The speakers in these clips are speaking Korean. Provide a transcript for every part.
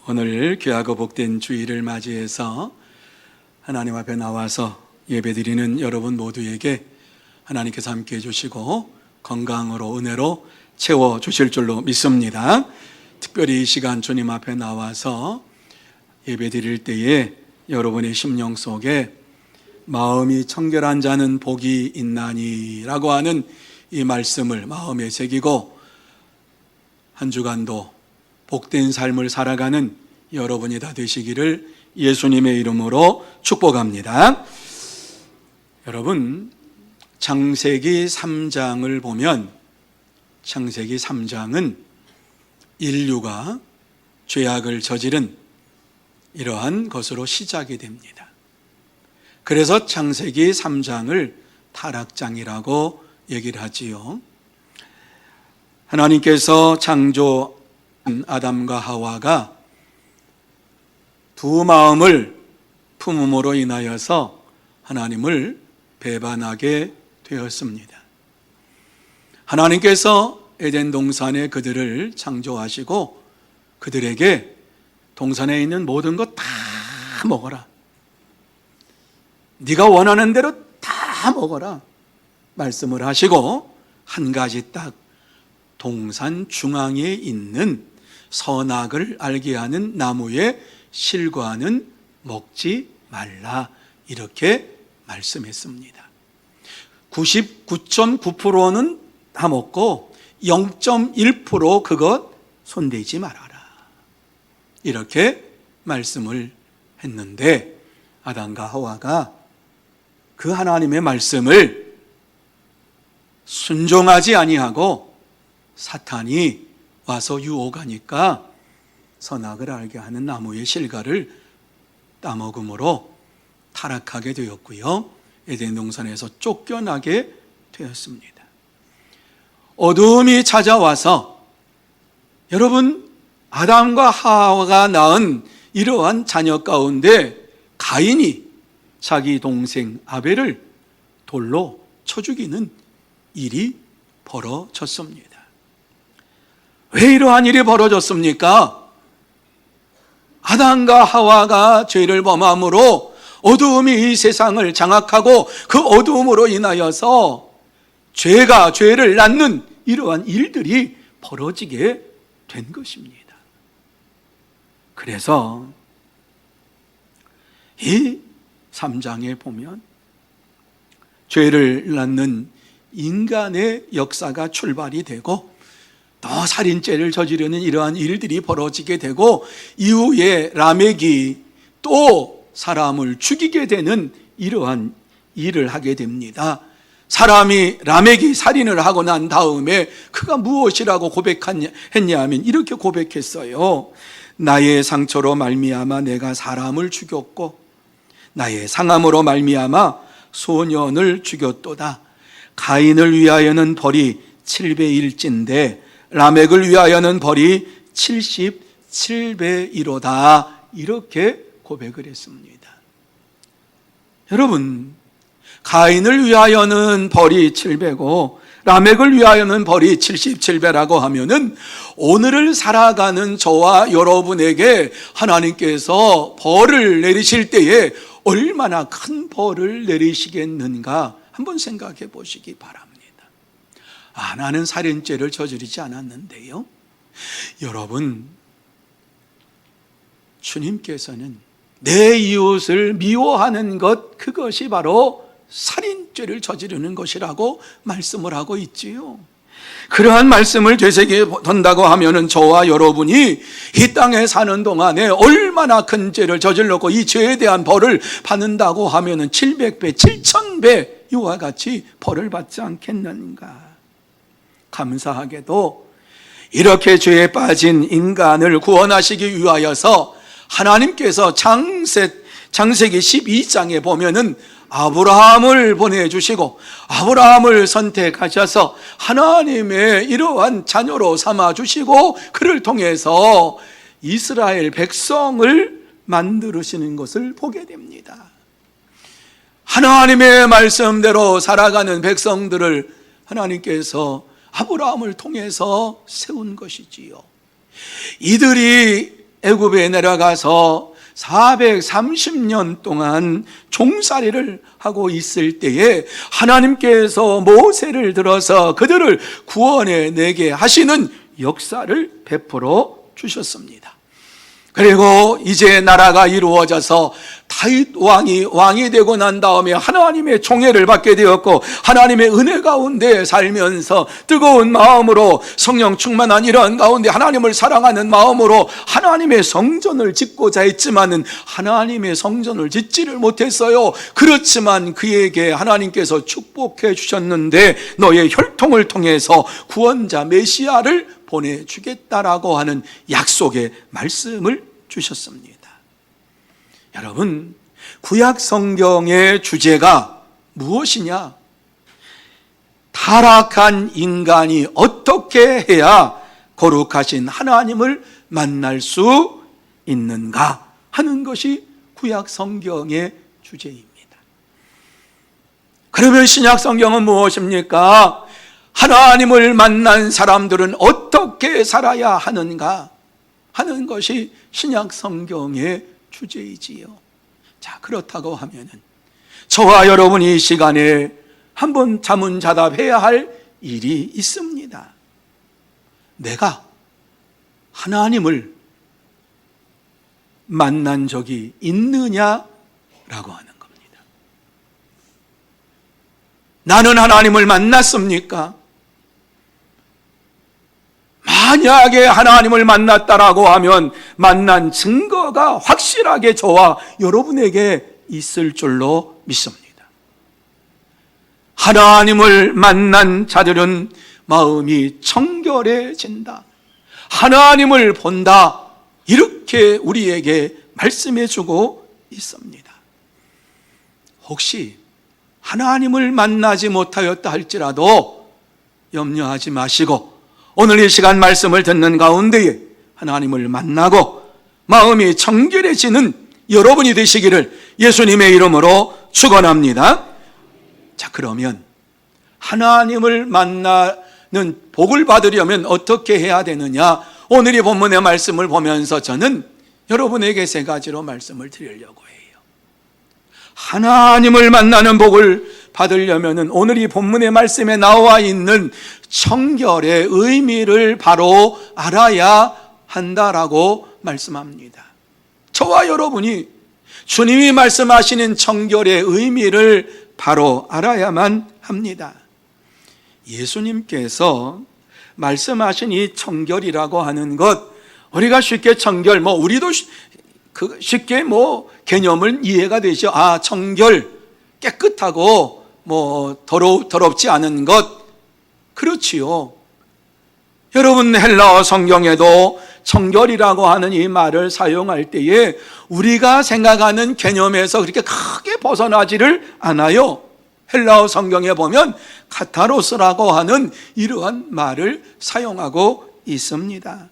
오늘 귀하고 복된 주일을 맞이해서 하나님 앞에 나와서 예배드리는 여러분 모두에게 하나님께서 함께 해주시고 건강으로 은혜로 채워주실 줄로 믿습니다. 특별히 이 시간 주님 앞에 나와서 예배드릴 때에 여러분의 심령 속에 마음이 청결한 자는 복이 있나니 라고 하는 이 말씀을 마음에 새기고 한 주간도 복된 삶을 살아가는 여러분이 다 되시기를 예수님의 이름으로 축복합니다. 여러분, 창세기 3장을 보면 창세기 3장은 인류가 죄악을 저지른 이러한 것으로 시작이 됩니다. 그래서 창세기 3장을 타락장이라고 얘기를 하지요. 하나님께서 창조 아담과 하와가 두 마음을 품음으로 인하여서 하나님을 배반하게 되었습니다. 하나님께서 에덴 동산에 그들을 창조하시고 그들에게 동산에 있는 모든 것 다 먹어라, 네가 원하는 대로 다 먹어라 말씀을 하시고 한 가지 딱 동산 중앙에 있는 선악을 알게 하는 나무의 실과는 먹지 말라 이렇게 말씀했습니다. 99.9%는 다 먹고 0.1% 그것 손대지 말아라 이렇게 말씀을 했는데 아담과 하와가 그 하나님의 말씀을 순종하지 아니하고 사탄이 와서 유혹하니까 선악을 알게 하는 나무의 실과를 따먹음으로 타락하게 되었고요, 에덴 동산에서 쫓겨나게 되었습니다. 어두움이 찾아와서 여러분, 아담과 하와가 낳은 이러한 자녀 가운데 가인이 자기 동생 아벨을 돌로 쳐 죽이는 일이 벌어졌습니다. 왜 이러한 일이 벌어졌습니까? 아담과 하와가 죄를 범함으로 어두움이 이 세상을 장악하고 그 어두움으로 인하여서 죄를 낳는 이러한 일들이 벌어지게 된 것입니다. 그래서 이 3장에 보면 죄를 낳는 인간의 역사가 출발이 되고 또 살인죄를 저지르는 이러한 일들이 벌어지게 되고 이후에 라멕이 또 사람을 죽이게 되는 이러한 일을 하게 됩니다. 라멕이 살인을 하고 난 다음에 그가 무엇이라고 고백했냐 하면 이렇게 고백했어요. 나의 상처로 말미암아 내가 사람을 죽였고 나의 상함으로 말미암아 소년을 죽였도다. 가인을 위하여는 벌이 7배일진데 라멕을 위하여는 벌이 77배이로다 이렇게 고백을 했습니다. 여러분, 가인을 위하여는 벌이 7배고 라멕을 위하여는 벌이 77배라고 하면은 오늘을 살아가는 저와 여러분에게 하나님께서 벌을 내리실 때에 얼마나 큰 벌을 내리시겠는가 한번 생각해 보시기 바랍니다. 나는 살인죄를 저지르지 않았는데요. 여러분, 주님께서는 내 이웃을 미워하는 것, 그것이 바로 살인죄를 저지르는 것이라고 말씀을 하고 있지요. 그러한 말씀을 되새긴다고 하면은 저와 여러분이 이 땅에 사는 동안에 얼마나 큰 죄를 저질렀고 이 죄에 대한 벌을 받는다고 하면은 700배, 7000배 이와 같이 벌을 받지 않겠는가. 감사하게도 이렇게 죄에 빠진 인간을 구원하시기 위하여서 하나님께서 창세기 12장에 보면은 아브라함을 보내주시고 아브라함을 선택하셔서 하나님의 이러한 자녀로 삼아주시고 그를 통해서 이스라엘 백성을 만들으시는 것을 보게 됩니다. 하나님의 말씀대로 살아가는 백성들을 하나님께서 아브라함을 통해서 세운 것이지요. 이들이 애굽에 내려가서 430년 동안 종살이를 하고 있을 때에 하나님께서 모세를 들어서 그들을 구원해 내게 하시는 역사를 베풀어 주셨습니다. 그리고 이제 나라가 이루어져서 다윗 왕이 되고 난 다음에 하나님의 총애를 받게 되었고, 하나님의 은혜 가운데 살면서 뜨거운 마음으로 성령 충만한 이러한 가운데 하나님을 사랑하는 마음으로 하나님의 성전을 짓고자 했지만은 하나님의 성전을 짓지를 못했어요. 그렇지만 그에게 하나님께서 축복해 주셨는데 너의 혈통을 통해서 구원자 메시아를 보내주겠다라고 하는 약속의 말씀을 주셨습니다. 여러분, 구약 성경의 주제가 무엇이냐? 타락한 인간이 어떻게 해야 거룩하신 하나님을 만날 수 있는가 하는 것이 구약 성경의 주제입니다. 그러면 신약 성경은 무엇입니까? 하나님을 만난 사람들은 어떻게 살아야 하는가 하는 것이 신약 성경의 주제이지요. 자, 그렇다고 하면은 저와 여러분이 이 시간에 한번 자문자답해야 할 일이 있습니다. 내가 하나님을 만난 적이 있느냐라고 하는 겁니다. 나는 하나님을 만났습니까? 만약에 하나님을 만났다라고 하면 만난 증거가 확실하게 저와 여러분에게 있을 줄로 믿습니다. 하나님을 만난 자들은 마음이 청결해진다, 하나님을 본다, 이렇게 우리에게 말씀해 주고 있습니다. 혹시 하나님을 만나지 못하였다 할지라도 염려하지 마시고 오늘 이 시간 말씀을 듣는 가운데에 하나님을 만나고 마음이 청결해지는 여러분이 되시기를 예수님의 이름으로 축원합니다. 자, 그러면 하나님을 만나는 복을 받으려면 어떻게 해야 되느냐? 오늘 이 본문의 말씀을 보면서 저는 여러분에게 세 가지로 말씀을 드리려고 해요. 하나님을 만나는 복을 받으려면 오늘 이 본문의 말씀에 나와 있는 청결의 의미를 바로 알아야 한다라고 말씀합니다. 저와 여러분이 주님이 말씀하시는 청결의 의미를 바로 알아야만 합니다. 예수님께서 말씀하신 이 청결이라고 하는 것, 우리가 쉽게 청결, 우리도 쉽게 개념을 이해가 되죠. 아, 청결, 깨끗하고 더럽지 않은 것, 그렇지요. 여러분, 헬라어 성경에도 청결이라고 하는 이 말을 사용할 때에 우리가 생각하는 개념에서 그렇게 크게 벗어나지를 않아요. 헬라어 성경에 보면 카타로스라고 하는 이러한 말을 사용하고 있습니다.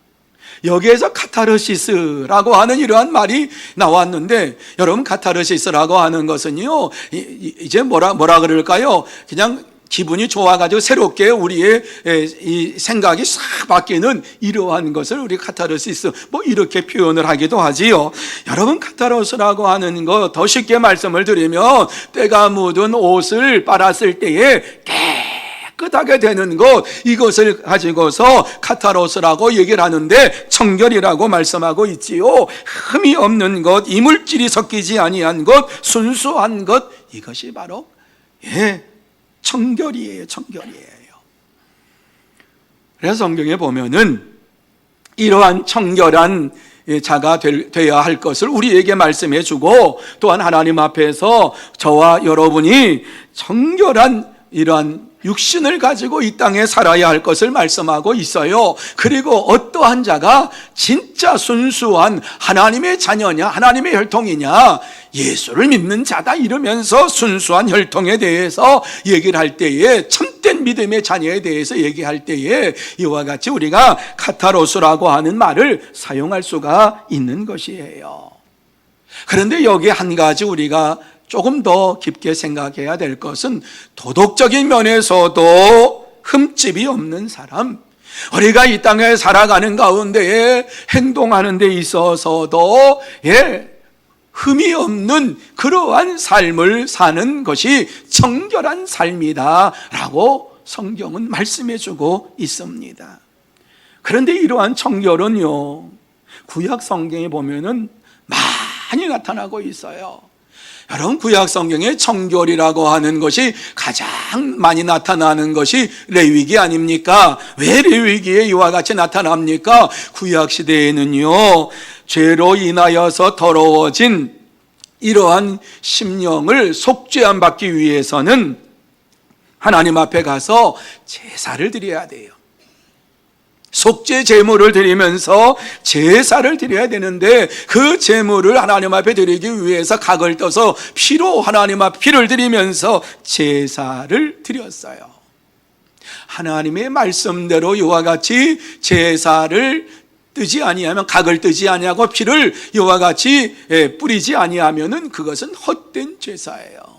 여기에서 카타르시스라고 하는 이러한 말이 나왔는데, 여러분, 카타르시스라고 하는 것은요, 이제 뭐라 그럴까요? 그냥 기분이 좋아가지고 새롭게 우리의 이 생각이 싹 바뀌는 이러한 것을 우리 카타르시스 이렇게 표현을 하기도 하지요. 여러분, 카타르시스라고 하는 거 더 쉽게 말씀을 드리면 때가 묻은 옷을 빨았을 때에 깨끗하게 되는 것, 이것을 가지고서 카타로스라고 얘기를 하는데 청결이라고 말씀하고 있지요. 흠이 없는 것, 이물질이 섞이지 아니한 것, 순수한 것, 이것이 바로 청결이에요. 그래서 성경에 보면은 이러한 청결한 자가 되어야 할 것을 우리에게 말씀해 주고, 또한 하나님 앞에서 저와 여러분이 청결한 이러한 육신을 가지고 이 땅에 살아야 할 것을 말씀하고 있어요. 그리고 어떠한 자가 진짜 순수한 하나님의 자녀냐, 하나님의 혈통이냐, 예수를 믿는 자다 이러면서 순수한 혈통에 대해서 얘기를 할 때에, 참된 믿음의 자녀에 대해서 얘기할 때에 이와 같이 우리가 카타로스라고 하는 말을 사용할 수가 있는 것이에요. 그런데 여기 한 가지 우리가 조금 더 깊게 생각해야 될 것은, 도덕적인 면에서도 흠집이 없는 사람, 우리가 이 땅에 살아가는 가운데에 행동하는 데 있어서도 흠이 없는 그러한 삶을 사는 것이 정결한 삶이다라고 성경은 말씀해 주고 있습니다. 그런데 이러한 정결은요, 구약 성경에 보면은 많이 나타나고 있어요. 여러분, 구약 성경에 정결이라고 하는 것이 가장 많이 나타나는 것이 레위기 아닙니까? 왜 레위기에 이와 같이 나타납니까? 구약 시대에는요, 죄로 인하여서 더러워진 이러한 심령을 속죄함 받기 위해서는 하나님 앞에 가서 제사를 드려야 돼요. 속죄 제물을 드리면서 제사를 드려야 되는데, 그 제물을 하나님 앞에 드리기 위해서 각을 떠서 피로 하나님 앞 피를 드리면서 제사를 드렸어요. 하나님의 말씀대로 이와 같이 제사를 뜨지 아니하면, 각을 뜨지 아니하고 피를 이와 같이 뿌리지 아니하면은 그것은 헛된 제사예요.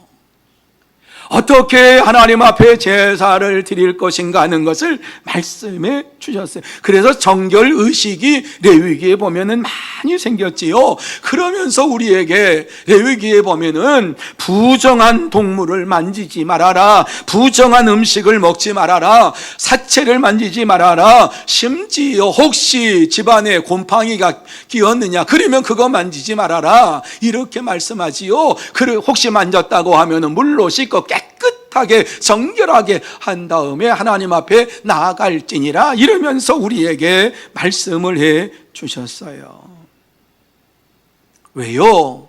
어떻게 하나님 앞에 제사를 드릴 것인가 하는 것을 말씀해 주셨어요. 그래서 정결 의식이 레위기에 보면은 많이 생겼지요. 그러면서 우리에게 레위기에 보면은 부정한 동물을 만지지 말아라, 부정한 음식을 먹지 말아라, 사체를 만지지 말아라, 심지어 혹시 집안에 곰팡이가 끼었느냐 그러면 그거 만지지 말아라, 이렇게 말씀하지요. 혹시 만졌다고 하면은 물로 씻고 깨끗하게 정결하게 한 다음에 하나님 앞에 나아갈지니라, 이러면서 우리에게 말씀을 해 주셨어요. 왜요?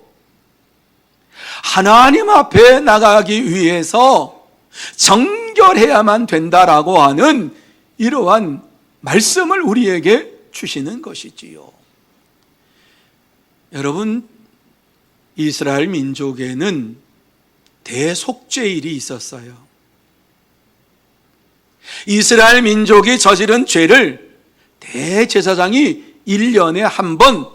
하나님 앞에 나가기 위해서 정결해야만 된다라고 하는 이러한 말씀을 우리에게 주시는 것이지요. 여러분, 이스라엘 민족에는 대속죄일이 있었어요. 이스라엘 민족이 저지른 죄를 대제사장이 1년에 한 번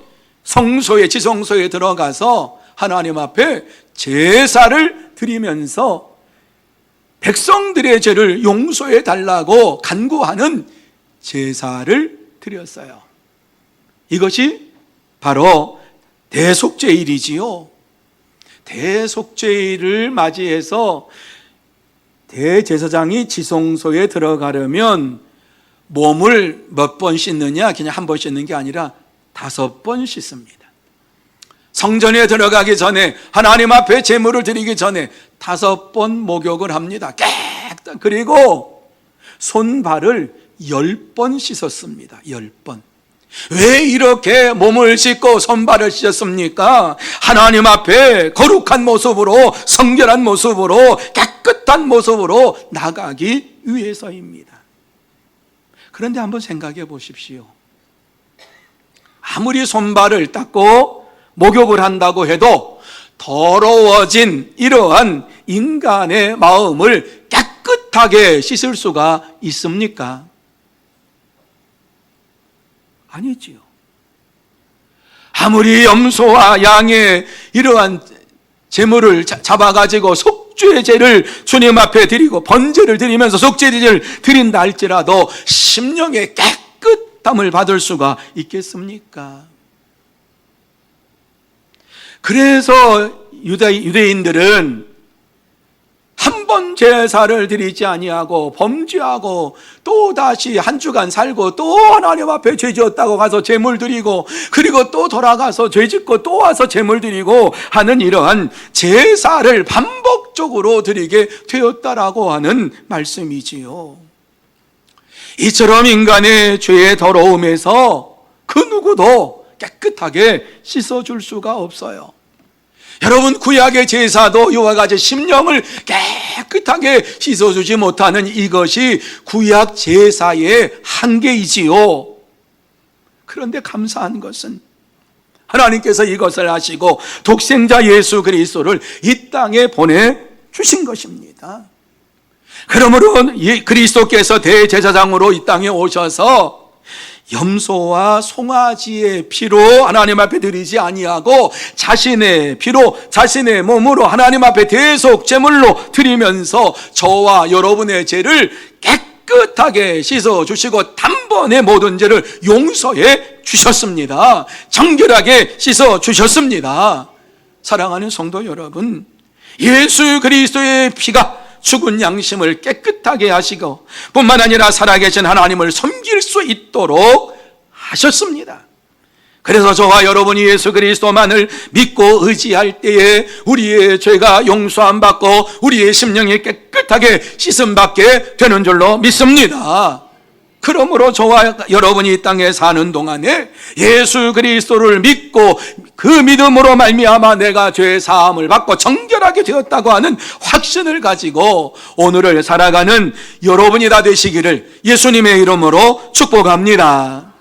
성소에, 지성소에 들어가서 하나님 앞에 제사를 드리면서 백성들의 죄를 용서해 달라고 간구하는 제사를 드렸어요. 이것이 바로 대속죄일이지요. 대속죄일을 맞이해서 대제사장이 지성소에 들어가려면 몸을 몇 번 씻느냐, 그냥 한 번 씻는 게 아니라 5번 씻습니다. 성전에 들어가기 전에, 하나님 앞에 제물을 드리기 전에 5번 목욕을 합니다. 깨끗. 그리고 손발을 10번 씻었습니다. 10번. 왜 이렇게 몸을 씻고 손발을 씻었습니까? 하나님 앞에 거룩한 모습으로, 성결한 모습으로, 깨끗한 모습으로 나가기 위해서입니다. 그런데 한번 생각해 보십시오. 아무리 손발을 닦고 목욕을 한다고 해도 더러워진 이러한 인간의 마음을 깨끗하게 씻을 수가 있습니까? 아니지요. 아무리 염소와 양의 이러한 제물을 잡아가지고 속죄제를 주님 앞에 드리고 번제를 드리면서 속죄제를 드린다 할지라도 심령의 깨끗함을 받을 수가 있겠습니까? 그래서 유대인들은 한 번 제사를 드리지 아니하고 범죄하고 또 다시 한 주간 살고 또 하나님 앞에 죄 지었다고 가서 제물 드리고, 그리고 또 돌아가서 죄 짓고 또 와서 제물 드리고 하는 이러한 제사를 반복적으로 드리게 되었다라고 하는 말씀이지요. 이처럼 인간의 죄의 더러움에서 그 누구도 깨끗하게 씻어줄 수가 없어요. 여러분, 구약의 제사도 이와 같이 심령을 깨끗하게 씻어주지 못하는 이것이 구약 제사의 한계이지요. 그런데 감사한 것은 하나님께서 이것을 하시고 독생자 예수 그리스도를 이 땅에 보내주신 것입니다. 그러므로 그리스도께서 대제사장으로 이 땅에 오셔서 염소와 송아지의 피로 하나님 앞에 드리지 아니하고 자신의 피로, 자신의 몸으로 하나님 앞에 대속 제물로 드리면서 저와 여러분의 죄를 깨끗하게 씻어 주시고 번의 모든 죄를 용서해 주셨습니다. 정결하게 씻어 주셨습니다. 사랑하는 성도 여러분, 예수 그리스도의 피가 죽은 양심을 깨끗하게 하시고 뿐만 아니라 살아계신 하나님을 섬길 수 있도록 하셨습니다. 그래서 저와 여러분이 예수 그리스도만을 믿고 의지할 때에 우리의 죄가 용서함 받고 우리의 심령이 깨끗하게 씻음 받게 되는 줄로 믿습니다. 그러므로 저와 여러분이 이 땅에 사는 동안에 예수 그리스도를 믿고 그 믿음으로 말미암아 내가 죄 사함을 받고 정결하게 되었다고 하는 확신을 가지고 오늘을 살아가는 여러분이 다 되시기를 예수님의 이름으로 축복합니다.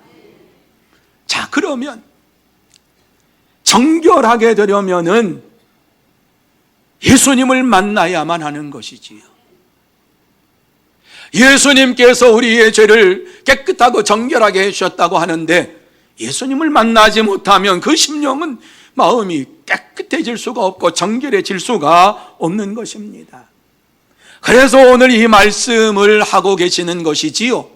자, 그러면 정결하게 되려면은 예수님을 만나야만 하는 것이지요. 예수님께서 우리의 죄를 깨끗하고 정결하게 해주셨다고 하는데 예수님을 만나지 못하면 그 심령은 마음이 깨끗해질 수가 없고 정결해질 수가 없는 것입니다. 그래서 오늘 이 말씀을 하고 계시는 것이지요.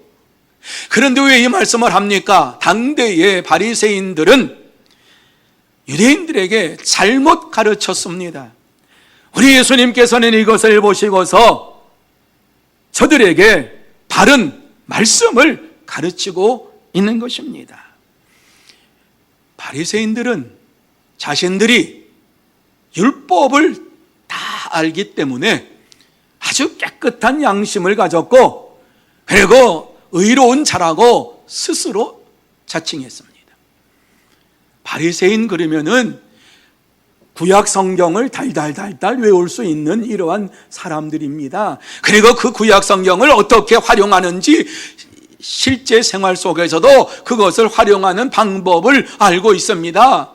그런데 왜 이 말씀을 합니까? 당대의 바리새인들은 유대인들에게 잘못 가르쳤습니다. 우리 예수님께서는 이것을 보시고서 저들에게 바른 말씀을 가르치고 있는 것입니다. 바리새인들은 자신들이 율법을 다 알기 때문에 아주 깨끗한 양심을 가졌고 그리고 의로운 자라고 스스로 자칭했습니다. 바리새인 그러면은 구약 성경을 달달달달 외울 수 있는 이러한 사람들입니다. 그리고 그 구약 성경을 어떻게 활용하는지 실제 생활 속에서도 그것을 활용하는 방법을 알고 있습니다.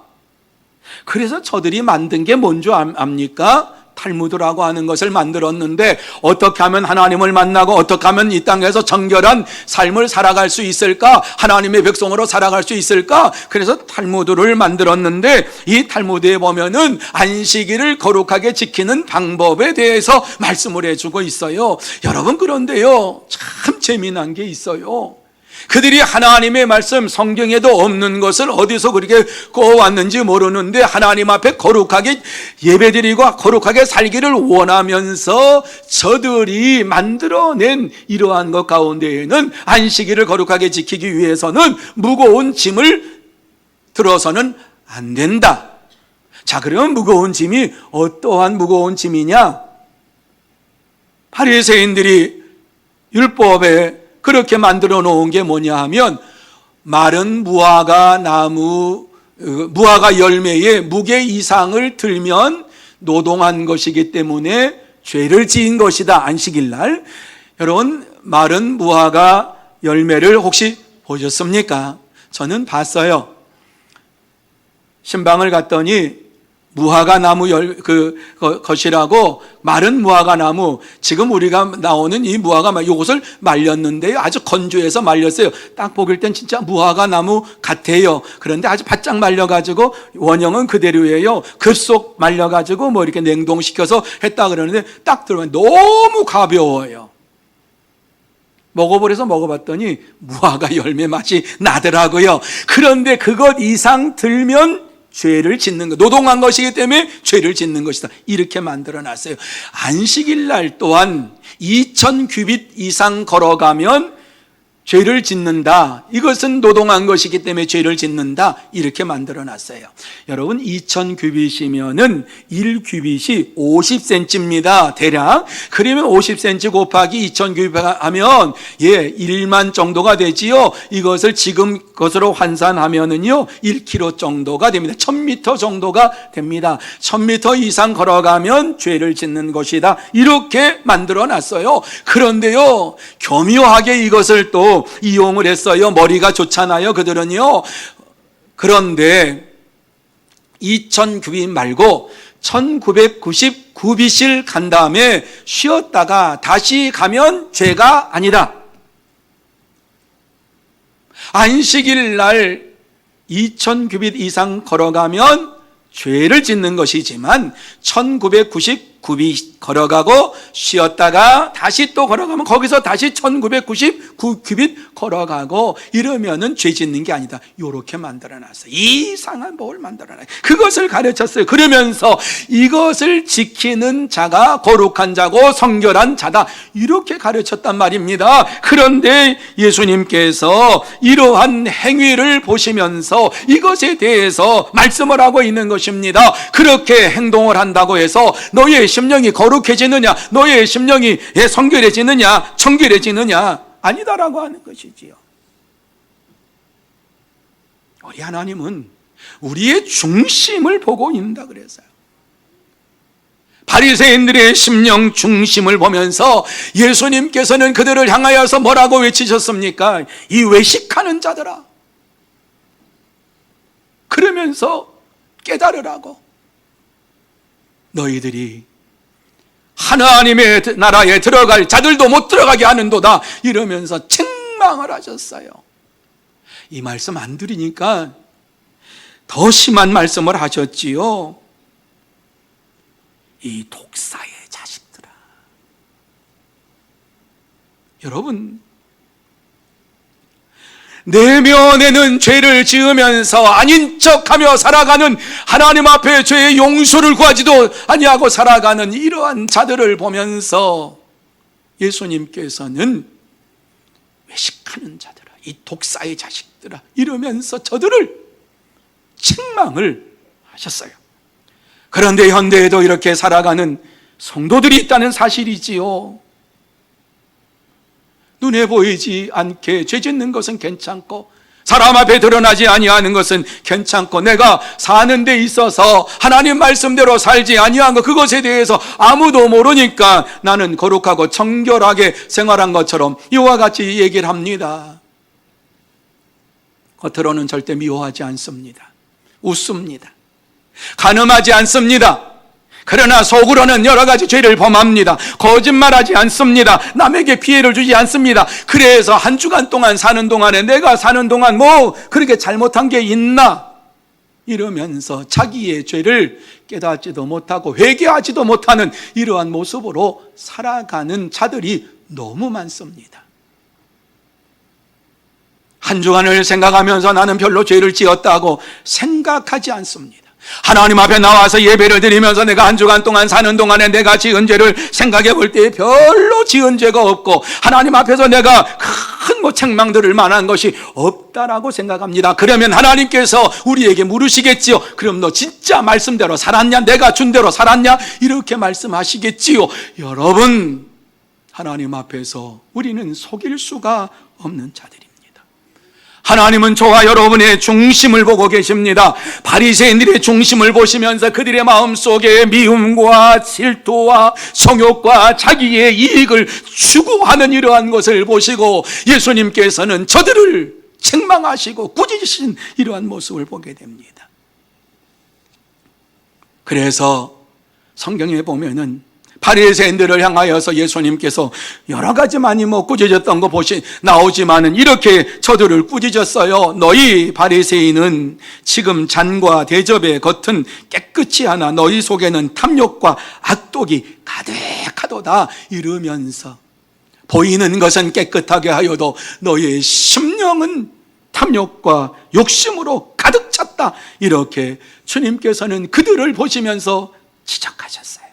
그래서 저들이 만든 게 뭔지 압니까? 탈무드라고 하는 것을 만들었는데 어떻게 하면 하나님을 만나고 어떻게 하면 이 땅에서 정결한 삶을 살아갈 수 있을까? 하나님의 백성으로 살아갈 수 있을까? 그래서 탈무드를 만들었는데 이 탈무드에 보면은 안식일을 거룩하게 지키는 방법에 대해서 말씀을 해주고 있어요. 여러분, 그런데요, 참 재미난 게 있어요. 그들이 하나님의 말씀 성경에도 없는 것을 어디서 그렇게 꼬왔는지 모르는데 하나님 앞에 거룩하게 예배드리고 거룩하게 살기를 원하면서 저들이 만들어낸 이러한 것 가운데에는 안식일을 거룩하게 지키기 위해서는 무거운 짐을 들어서는 안 된다. 자, 그러면 무거운 짐이 어떠한 무거운 짐이냐? 바리새인들이 율법에 그렇게 만들어 놓은 게 뭐냐 하면 마른 무화과 나무, 무화과 열매의 무게 이상을 들면 노동한 것이기 때문에 죄를 지은 것이다, 안식일 날. 여러분, 마른 무화과 열매를 혹시 보셨습니까? 저는 봤어요. 신방을 갔더니 무화과 나무 것이라고 마른 무화과 나무, 지금 우리가 나오는 이 무화과 이것을 말렸는데요, 아주 건조해서 말렸어요. 딱 보길 땐 진짜 무화과 나무 같아요. 그런데 아주 바짝 말려가지고 원형은 그대로예요. 급속 말려가지고 뭐 이렇게 냉동시켜서 했다 그러는데 딱 들어보면 너무 가벼워요. 먹어보래서 먹어봤더니 무화과 열매 맛이 나더라고요. 그런데 그것 이상 들면 죄를 짓는 것, 노동한 것이기 때문에 죄를 짓는 것이다, 이렇게 만들어놨어요. 안식일 날 또한 2000규빗 이상 걸어가면 죄를 짓는다, 이것은 노동한 것이기 때문에 죄를 짓는다, 이렇게 만들어놨어요. 여러분, 2000규빗이면은 1규빗이 50cm입니다 대략. 그러면 50cm 곱하기 2000규빗 하면 1만 정도가 되지요. 이것을 지금 것으로 환산하면은요 1km 정도가 됩니다. 1000m 정도가 됩니다. 1000m 이상 걸어가면 죄를 짓는 것이다, 이렇게 만들어놨어요. 그런데요, 교묘하게 이것을 또 이용을 했어요. 머리가 좋잖아요, 그들은요. 그런데 2000규빗 말고 1999빗을 간 다음에 쉬었다가 다시 가면 죄가 아니다. 안식일 날 2000규빗 이상 걸어가면 죄를 짓는 것이지만 1999 999빗 걸어가고 쉬었다가 다시 또 걸어가면 거기서 다시 1999빗 걸어가고 이러면은 죄 짓는 게 아니다. 이렇게 만들어놨어요. 이상한 법을 만들어놨어요. 그것을 가르쳤어요. 그러면서 이것을 지키는 자가 거룩한 자고 성결한 자다, 이렇게 가르쳤단 말입니다. 그런데 예수님께서 이러한 행위를 보시면서 이것에 대해서 말씀을 하고 있는 것입니다. 그렇게 행동을 한다고 해서 너의 심령이 거룩해지느냐, 너의 심령이 성결해지느냐, 청결해지느냐, 아니다라고 하는 것이지요. 우리 하나님은 우리의 중심을 보고 있다 그랬어요. 바리새인들의 심령 중심을 보면서 예수님께서는 그들을 향하여서 뭐라고 외치셨습니까? 이 외식하는 자들아, 그러면서 깨달으라고, 너희들이 하나님의 나라에 들어갈 자들도 못 들어가게 하는도다, 이러면서 책망을 하셨어요. 이 말씀 안 들으니까 더 심한 말씀을 하셨지요. 이 독사의 자식들아. 여러분, 내면에는 죄를 지으면서 아닌 척하며 살아가는, 하나님 앞에 죄의 용서를 구하지도 아니하고 살아가는 이러한 자들을 보면서 예수님께서는 외식하는 자들아, 이 독사의 자식들아, 이러면서 저들을 책망을 하셨어요. 그런데 현대에도 이렇게 살아가는 성도들이 있다는 사실이지요. 눈에 보이지 않게 죄 짓는 것은 괜찮고, 사람 앞에 드러나지 아니하는 것은 괜찮고, 내가 사는 데 있어서 하나님 말씀대로 살지 아니한 것, 그것에 대해서 아무도 모르니까 나는 거룩하고 청결하게 생활한 것처럼 이와 같이 얘기를 합니다. 겉으로는 절대 미워하지 않습니다. 웃습니다. 간음하지 않습니다. 그러나 속으로는 여러 가지 죄를 범합니다. 거짓말하지 않습니다. 남에게 피해를 주지 않습니다. 그래서 한 주간 동안 사는 동안에 내가 사는 동안 뭐 그렇게 잘못한 게 있나, 이러면서 자기의 죄를 깨닫지도 못하고 회개하지도 못하는 이러한 모습으로 살아가는 자들이 너무 많습니다. 한 주간을 생각하면서 나는 별로 죄를 지었다고 생각하지 않습니다. 하나님 앞에 나와서 예배를 드리면서 내가 한 주간 동안 사는 동안에 내가 지은 죄를 생각해 볼 때 별로 지은 죄가 없고, 하나님 앞에서 내가 큰 책망 들을 만한 것이 없다라고 생각합니다. 그러면 하나님께서 우리에게 물으시겠지요. 그럼 너 진짜 말씀대로 살았냐? 내가 준 대로 살았냐? 이렇게 말씀하시겠지요. 여러분, 하나님 앞에서 우리는 속일 수가 없는 자들입니다. 하나님은 저와 여러분의 중심을 보고 계십니다. 바리새인들의 중심을 보시면서 그들의 마음속에 미움과 질투와 성욕과 자기의 이익을 추구하는 이러한 것을 보시고 예수님께서는 저들을 책망하시고 꾸짖으신 이러한 모습을 보게 됩니다. 그래서 성경에 보면은 바리새인들을 향하여서 예수님께서 여러 가지 많이 꾸짖었던 거 나오지만은 이렇게 저들을 꾸짖었어요. 너희 바리새인은 지금 잔과 대접의 겉은 깨끗이 하나 너희 속에는 탐욕과 악독이 가득하도다, 이러면서 보이는 것은 깨끗하게 하여도 너희의 심령은 탐욕과 욕심으로 가득 찼다, 이렇게 주님께서는 그들을 보시면서 지적하셨어요.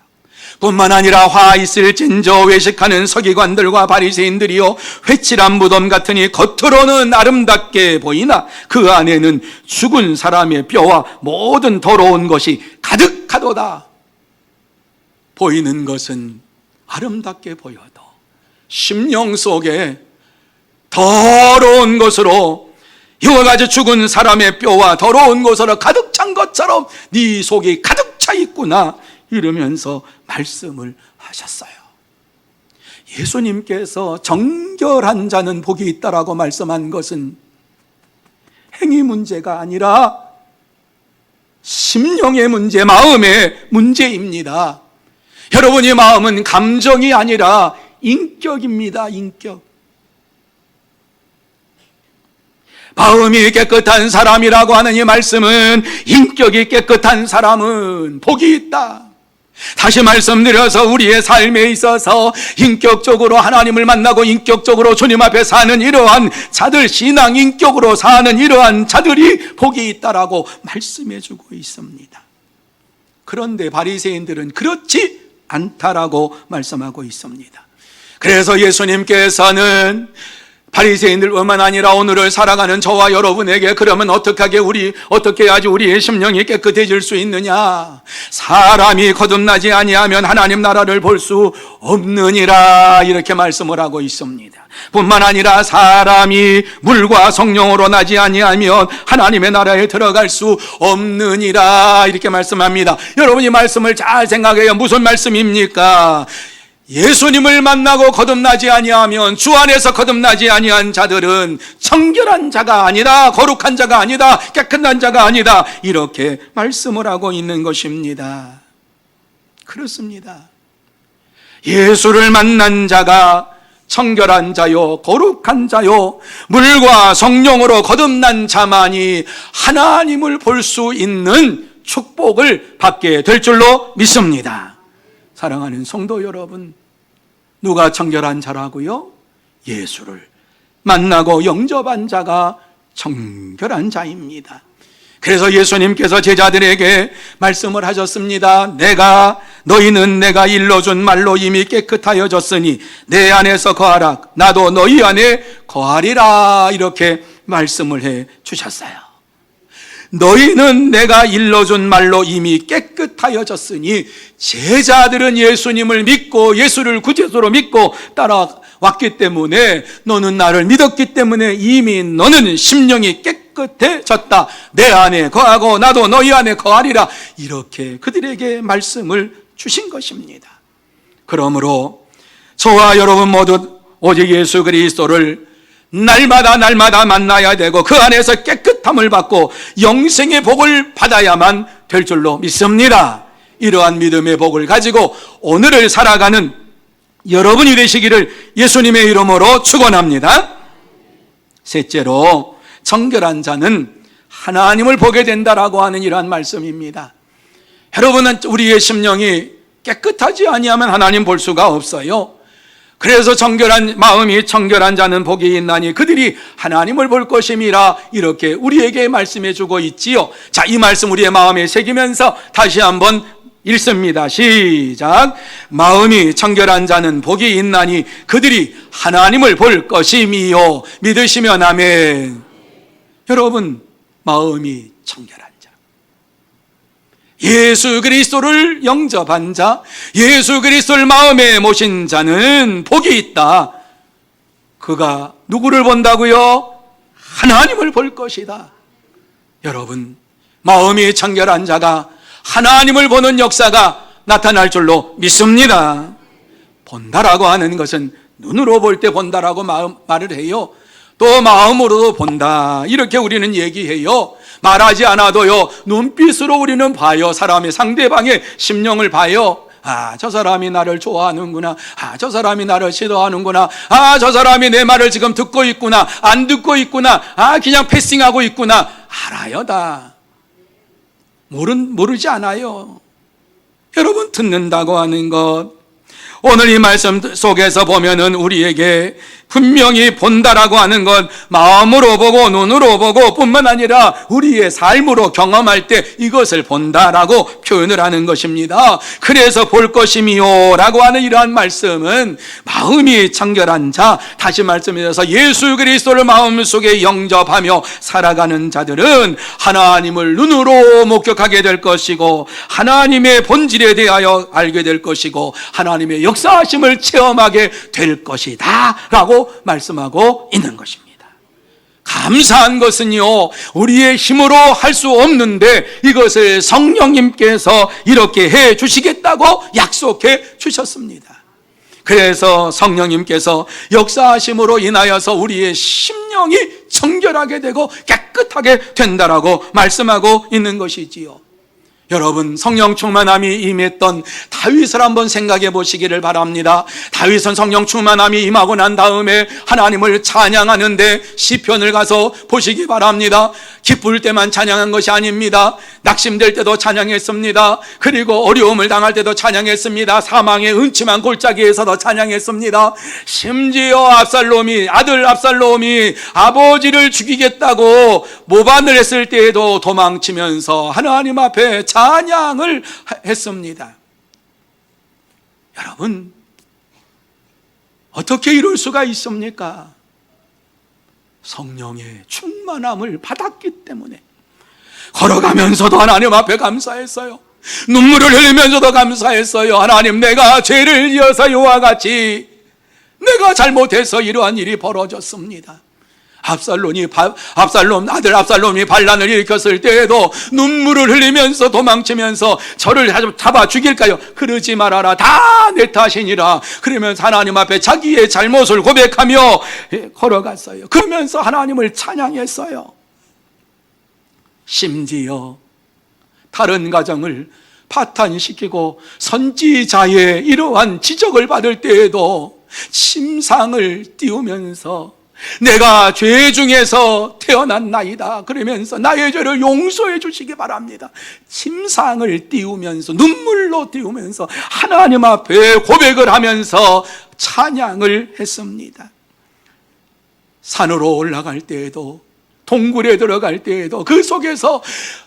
뿐만 아니라 화 있을진저 외식하는 서기관들과 바리새인들이요, 회칠한 무덤 같으니 겉으로는 아름답게 보이나 그 안에는 죽은 사람의 뼈와 모든 더러운 것이 가득하도다. 보이는 것은 아름답게 보여도 심령 속에 더러운 것으로, 이와 같이 죽은 사람의 뼈와 더러운 것으로 가득 찬 것처럼 네 속이 가득 차 있구나, 이러면서 말씀을 하셨어요. 예수님께서 정결한 자는 복이 있다라고 말씀한 것은 행위 문제가 아니라 심령의 문제, 마음의 문제입니다. 여러분의 마음은 감정이 아니라 인격입니다. 인격. 마음이 깨끗한 사람이라고 하는 이 말씀은 인격이 깨끗한 사람은 복이 있다. 다시 말씀드려서 우리의 삶에 있어서 인격적으로 하나님을 만나고 인격적으로 주님 앞에 사는 이러한 자들, 신앙 인격으로 사는 이러한 자들이 복이 있다라고 말씀해 주고 있습니다. 그런데 바리새인들은 그렇지 않다라고 말씀하고 있습니다. 그래서 예수님께서는 바리새인들뿐만 아니라 오늘을 살아가는 저와 여러분에게 그러면 어떻게 해야지 우리의 심령이 깨끗해질 수 있느냐? 사람이 거듭나지 아니하면 하나님 나라를 볼 수 없느니라, 이렇게 말씀을 하고 있습니다. 뿐만 아니라 사람이 물과 성령으로 나지 아니하면 하나님의 나라에 들어갈 수 없느니라, 이렇게 말씀합니다. 여러분, 이 말씀을 잘 생각해요. 무슨 말씀입니까? 예수님을 만나고 거듭나지 아니하면, 주 안에서 거듭나지 아니한 자들은 청결한 자가 아니다, 거룩한 자가 아니다, 깨끗한 자가 아니다, 이렇게 말씀을 하고 있는 것입니다. 그렇습니다. 예수를 만난 자가 청결한 자요, 거룩한 자요, 물과 성령으로 거듭난 자만이 하나님을 볼 수 있는 축복을 받게 될 줄로 믿습니다. 사랑하는 성도 여러분, 누가 청결한 자라고요? 예수를 만나고 영접한 자가 청결한 자입니다. 그래서 예수님께서 제자들에게 말씀을 하셨습니다. 너희는 내가 일러준 말로 이미 깨끗하여졌으니 내 안에서 거하라, 나도 너희 안에 거하리라, 이렇게 말씀을 해 주셨어요. 너희는 내가 일러준 말로 이미 깨끗하여졌으니, 제자들은 예수님을 믿고 예수를 구주로 믿고 따라왔기 때문에, 너는 나를 믿었기 때문에 이미 너는 심령이 깨끗해졌다, 내 안에 거하고 나도 너희 안에 거하리라, 이렇게 그들에게 말씀을 주신 것입니다. 그러므로 저와 여러분 모두 오직 예수 그리스도를 날마다 만나야 되고 그 안에서 깨끗함을 받고 영생의 복을 받아야만 될 줄로 믿습니다. 이러한 믿음의 복을 가지고 오늘을 살아가는 여러분이 되시기를 예수님의 이름으로 축원합니다. 셋째로, 청결한 자는 하나님을 보게 된다라고 하는 이러한 말씀입니다. 여러분은 우리의 심령이 깨끗하지 아니하면 하나님 볼 수가 없어요. 그래서 청결한 마음이 청결한 자는 복이 있나니 그들이 하나님을 볼 것임이라, 이렇게 우리에게 말씀해 주고 있지요. 자, 이 말씀 우리의 마음에 새기면서 다시 한번 읽습니다. 시작. 마음이 청결한 자는 복이 있나니 그들이 하나님을 볼 것임이요. 믿으시면 아멘. 여러분, 마음이 청결한 자, 예수 그리스도를 영접한 자, 예수 그리스도를 마음에 모신 자는 복이 있다. 그가 누구를 본다고요? 하나님을 볼 것이다. 여러분, 마음이 청결한 자가 하나님을 보는 역사가 나타날 줄로 믿습니다. 본다라고 하는 것은 눈으로 볼 때 본다라고 말을 해요. 또 마음으로도 본다, 이렇게 우리는 얘기해요. 말하지 않아도요, 눈빛으로 우리는 봐요. 사람의, 상대방의 심령을 봐요. 아, 저 사람이 나를 좋아하는구나. 아, 저 사람이 나를 싫어하는구나. 아, 저 사람이 내 말을 지금 듣고 있구나. 안 듣고 있구나. 아, 그냥 패싱하고 있구나. 알아요, 다. 모르지 않아요. 여러분, 듣는다고 하는 것, 오늘 이 말씀 속에서 보면은 우리에게 분명히 본다라고 하는 것, 마음으로 보고 눈으로 보고 뿐만 아니라 우리의 삶으로 경험할 때 이것을 본다라고 표현을 하는 것입니다. 그래서 볼 것이미요 라고 하는 이러한 말씀은 마음이 청결한 자, 다시 말씀드려서 예수 그리스도를 마음속에 영접하며 살아가는 자들은 하나님을 눈으로 목격하게 될 것이고, 하나님의 본질에 대하여 알게 될 것이고, 하나님의 역사하심을 체험하게 될 것이다 라고 말씀하고 있는 것입니다. 감사한 것은요, 우리의 힘으로 할 수 없는데 이것을 성령님께서 이렇게 해 주시겠다고 약속해 주셨습니다. 그래서 성령님께서 역사하심으로 인하여서 우리의 심령이 청결하게 되고 깨끗하게 된다라고 말씀하고 있는 것이지요. 여러분, 성령 충만함이 임했던 다윗을 한번 생각해 보시기를 바랍니다. 다윗은 성령 충만함이 임하고 난 다음에 하나님을 찬양하는데 시편을 가서 보시기 바랍니다. 기쁠 때만 찬양한 것이 아닙니다. 낙심될 때도 찬양했습니다. 그리고 어려움을 당할 때도 찬양했습니다. 사망의 음침한 골짜기에서도 찬양했습니다. 심지어 아들 압살롬이 아버지를 죽이겠다고 모반을 했을 때에도 도망치면서 하나님 앞에 찬양을 했습니다. 여러분, 어떻게 이럴 수가 있습니까? 성령의 충만함을 받았기 때문에. 걸어가면서도 하나님 앞에 감사했어요. 눈물을 흘리면서도 감사했어요. 하나님, 내가 죄를 지어서 이와 같이 내가 잘못해서 이러한 일이 벌어졌습니다. 아들 압살롬이 반란을 일으켰을 때에도 눈물을 흘리면서 도망치면서 저를 잡아 죽일까요? 그러지 말아라, 다 내 탓이니라. 그러면서 하나님 앞에 자기의 잘못을 고백하며 걸어갔어요. 그러면서 하나님을 찬양했어요. 심지어 다른 가정을 파탄시키고 선지자의 이러한 지적을 받을 때에도 침상을 띄우면서 내가 죄 중에서 태어났나이다 그러면서 나의 죄를 용서해 주시기 바랍니다. 침상을 띄우면서, 눈물로 띄우면서 하나님 앞에 고백을 하면서 찬양을 했습니다. 산으로 올라갈 때에도, 동굴에 들어갈 때에도 그 속에서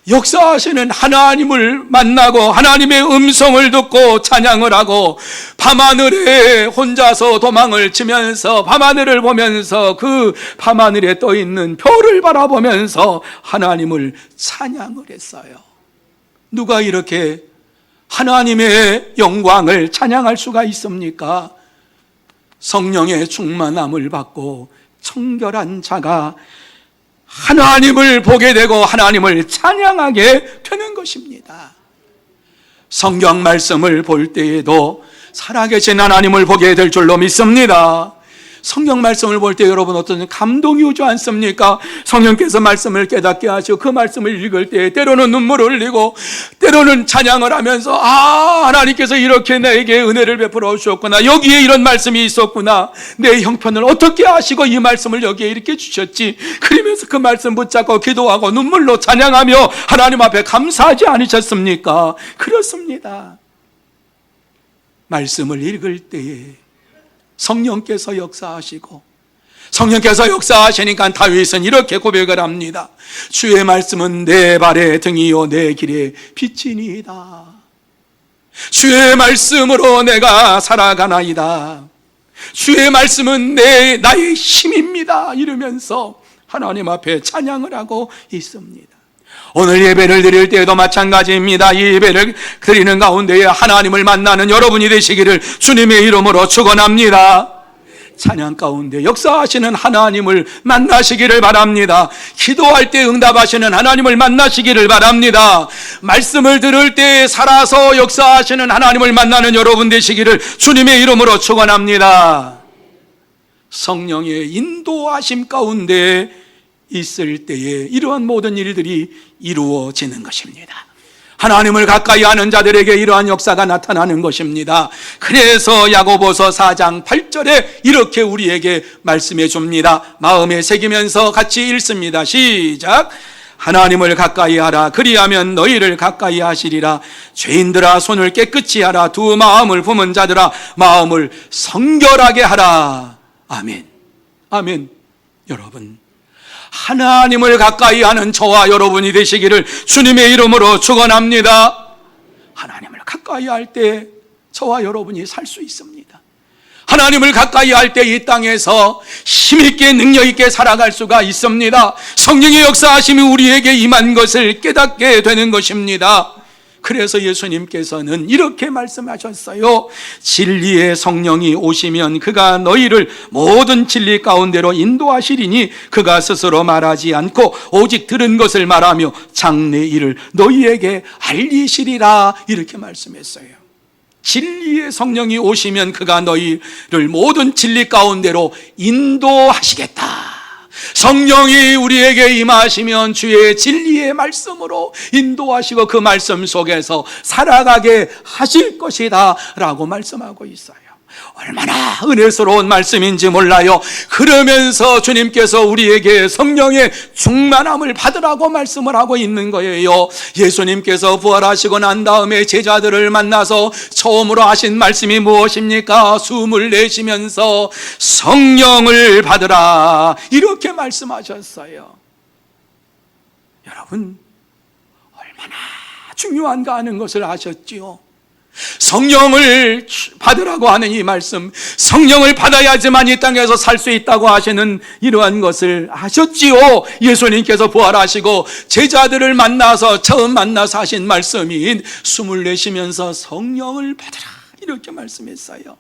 역사하시는 하나님을 만나고 하나님의 음성을 듣고 찬양을 하고, 밤하늘에 혼자서 도망을 치면서 밤하늘을 보면서 그 밤하늘에 떠있는 별을 바라보면서 하나님을 찬양을 했어요. 누가 이렇게 하나님의 영광을 찬양할 수가 있습니까? 성령의 충만함을 받고 청결한 자가 하나님을 보게 되고 하나님을 찬양하게 되는 것입니다. 성경 말씀을 볼 때에도 살아계신 하나님을 보게 될 줄로 믿습니다. 성경 말씀을 볼 때 여러분 어떤 감동이 오지 않습니까? 성령께서 말씀을 깨닫게 하시고 그 말씀을 읽을 때 때로는 눈물을 흘리고 때로는 찬양을 하면서 하나님께서 이렇게 나에게 은혜를 베풀어 주셨구나, 여기에 이런 말씀이 있었구나, 내 형편을 어떻게 하시고 이 말씀을 여기에 이렇게 주셨지, 그러면서 그 말씀 붙잡고 기도하고 눈물로 찬양하며 하나님 앞에 감사하지 않으셨습니까? 그렇습니다. 말씀을 읽을 때에 성령께서 역사하시고, 성령께서 역사하시니까 다윗은 이렇게 고백을 합니다. 주의 말씀은 내 발의 등이요 내 길의 빛이니이다. 주의 말씀으로 내가 살아가나이다. 주의 말씀은 나의 힘입니다. 이러면서 하나님 앞에 찬양을 하고 있습니다. 오늘 예배를 드릴 때에도 마찬가지입니다. 이 예배를 드리는 가운데에 하나님을 만나는 여러분이 되시기를 주님의 이름으로 축원합니다. 찬양 가운데 역사하시는 하나님을 만나시기를 바랍니다. 기도할 때 응답하시는 하나님을 만나시기를 바랍니다. 말씀을 들을 때 살아서 역사하시는 하나님을 만나는 여러분 되시기를 주님의 이름으로 축원합니다. 성령의 인도하심 가운데 있을 때에 이러한 모든 일들이 이루어지는 것입니다. 하나님을 가까이 하는 자들에게 이러한 역사가 나타나는 것입니다. 그래서 야고보서 4장 8절에 이렇게 우리에게 말씀해 줍니다. 마음에 새기면서 같이 읽습니다. 시작. 하나님을 가까이 하라. 그리하면 너희를 가까이 하시리라. 죄인들아 손을 깨끗이 하라. 두 마음을 품은 자들아 마음을 성결하게 하라. 아멘. 아멘. 여러분, 하나님을 가까이 하는 저와 여러분이 되시기를 주님의 이름으로 축원합니다. 하나님을 가까이 할 때 저와 여러분이 살 수 있습니다. 하나님을 가까이 할 때 이 땅에서 힘있게 능력있게 살아갈 수가 있습니다. 성령의 역사하심이 우리에게 임한 것을 깨닫게 되는 것입니다. 그래서 예수님께서는 이렇게 말씀하셨어요. 진리의 성령이 오시면 그가 너희를 모든 진리 가운데로 인도하시리니 그가 스스로 말하지 않고 오직 들은 것을 말하며 장래 일을 너희에게 알리시리라. 이렇게 말씀했어요. 진리의 성령이 오시면 그가 너희를 모든 진리 가운데로 인도하시겠다. 성령이 우리에게 임하시면 주의 진리의 말씀으로 인도하시고 그 말씀 속에서 살아가게 하실 것이다 라고 말씀하고 있어요. 얼마나 은혜스러운 말씀인지 몰라요. 그러면서 주님께서 우리에게 성령의 충만함을 받으라고 말씀을 하고 있는 거예요. 예수님께서 부활하시고 난 다음에 제자들을 만나서 처음으로 하신 말씀이 무엇입니까? 숨을 내쉬면서 성령을 받으라, 이렇게 말씀하셨어요. 여러분, 얼마나 중요한가 하는 것을 아셨지요? 성령을 받으라고 하는 이 말씀, 성령을 받아야지만 이 땅에서 살 수 있다고 하시는 이러한 것을 아셨지요? 예수님께서 부활하시고 제자들을 만나서 처음 만나서 하신 말씀인 숨을 내쉬면서 성령을 받으라, 이렇게 말씀했어요.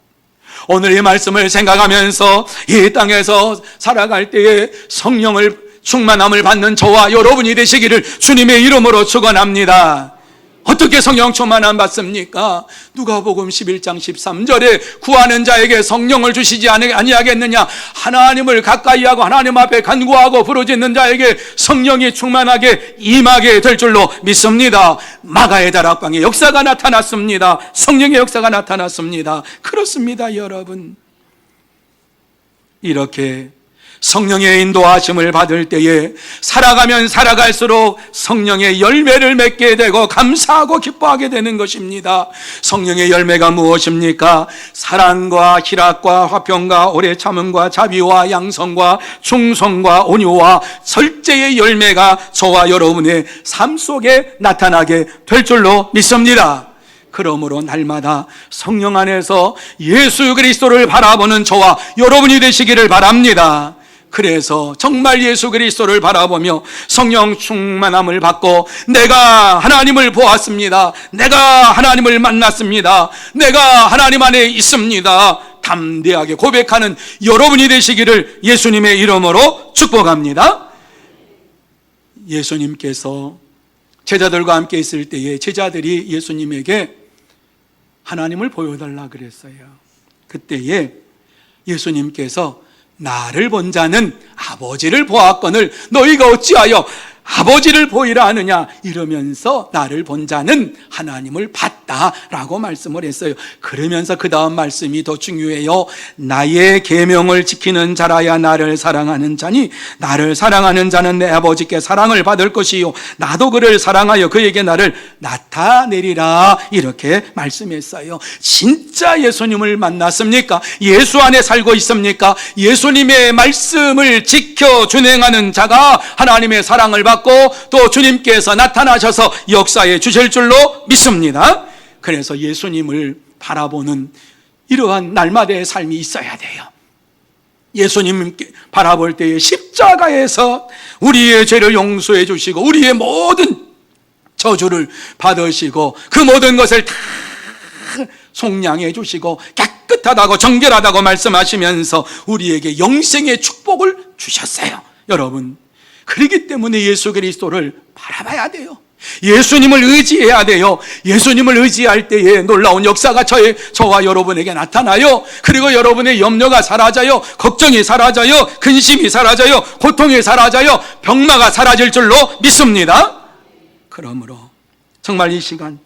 오늘 이 말씀을 생각하면서 이 땅에서 살아갈 때에 성령을 충만함을 받는 저와 여러분이 되시기를 주님의 이름으로 축원합니다. 어떻게 성령 충만함 받습니까? 누가복음 11장 13절에 구하는 자에게 성령을 주시지 아니하겠느냐, 하나님을 가까이하고 하나님 앞에 간구하고 부르짖는 자에게 성령이 충만하게 임하게 될 줄로 믿습니다. 마가의 다락방에 역사가 나타났습니다. 성령의 역사가 나타났습니다. 그렇습니다, 여러분. 이렇게 성령의 인도하심을 받을 때에 살아가면 살아갈수록 성령의 열매를 맺게 되고 감사하고 기뻐하게 되는 것입니다. 성령의 열매가 무엇입니까? 사랑과 희락과 화평과 오래 참음과 자비와 양성과 충성과 온유와 절제의 열매가 저와 여러분의 삶 속에 나타나게 될 줄로 믿습니다. 그러므로 날마다 성령 안에서 예수 그리스도를 바라보는 저와 여러분이 되시기를 바랍니다. 그래서 정말 예수 그리스도를 바라보며 성령 충만함을 받고 내가 하나님을 보았습니다, 내가 하나님을 만났습니다, 내가 하나님 안에 있습니다, 담대하게 고백하는 여러분이 되시기를 예수님의 이름으로 축복합니다. 예수님께서 제자들과 함께 있을 때에 제자들이 예수님에게 하나님을 보여달라 그랬어요. 그때에 예수님께서 나를 본 자는 아버지를 보았거늘 너희가 어찌하여 아버지를 보이라 하느냐, 이러면서 나를 본 자는 하나님을 봤다라고 말씀을 했어요. 그러면서 그 다음 말씀이 더 중요해요. 나의 계명을 지키는 자라야 나를 사랑하는 자니 나를 사랑하는 자는 내 아버지께 사랑을 받을 것이요 나도 그를 사랑하여 그에게 나를 나타내리라, 이렇게 말씀했어요. 진짜 예수님을 만났습니까? 예수 안에 살고 있습니까? 예수님의 말씀을 지켜 준행하는 자가 하나님의 사랑을 받고 또 주님께서 나타나셔서 역사해 주실 줄로 믿습니다. 그래서 예수님을 바라보는 이러한 날마다의 삶이 있어야 돼요. 예수님 바라볼 때에 십자가에서 우리의 죄를 용서해 주시고 우리의 모든 저주를 받으시고 그 모든 것을 다 속량해 주시고 깨끗하다고 정결하다고 말씀하시면서 우리에게 영생의 축복을 주셨어요. 여러분, 그렇기 때문에 예수 그리스도를 바라봐야 돼요. 예수님을 의지해야 돼요. 예수님을 의지할 때에 놀라운 역사가 저와 여러분에게 나타나요. 그리고 여러분의 염려가 사라져요. 걱정이 사라져요. 근심이 사라져요. 고통이 사라져요. 병마가 사라질 줄로 믿습니다. 그러므로 정말 이 시간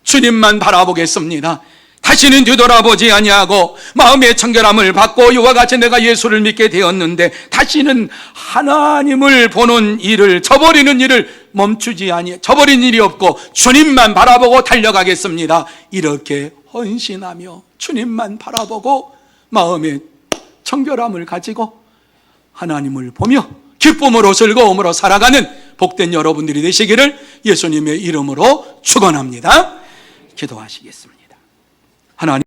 주님만 바라보겠습니다. 다시는 뒤돌아보지 아니하고 마음의 청결함을 받고 이와 같이 내가 예수를 믿게 되었는데 다시는 하나님을 보는 일을, 저버리는 일을 저버린 일이 없고 주님만 바라보고 달려가겠습니다. 이렇게 헌신하며 주님만 바라보고 마음의 청결함을 가지고 하나님을 보며 기쁨으로 즐거움으로 살아가는 복된 여러분들이 되시기를 예수님의 이름으로 축원합니다. 기도하시겠습니다. 하나님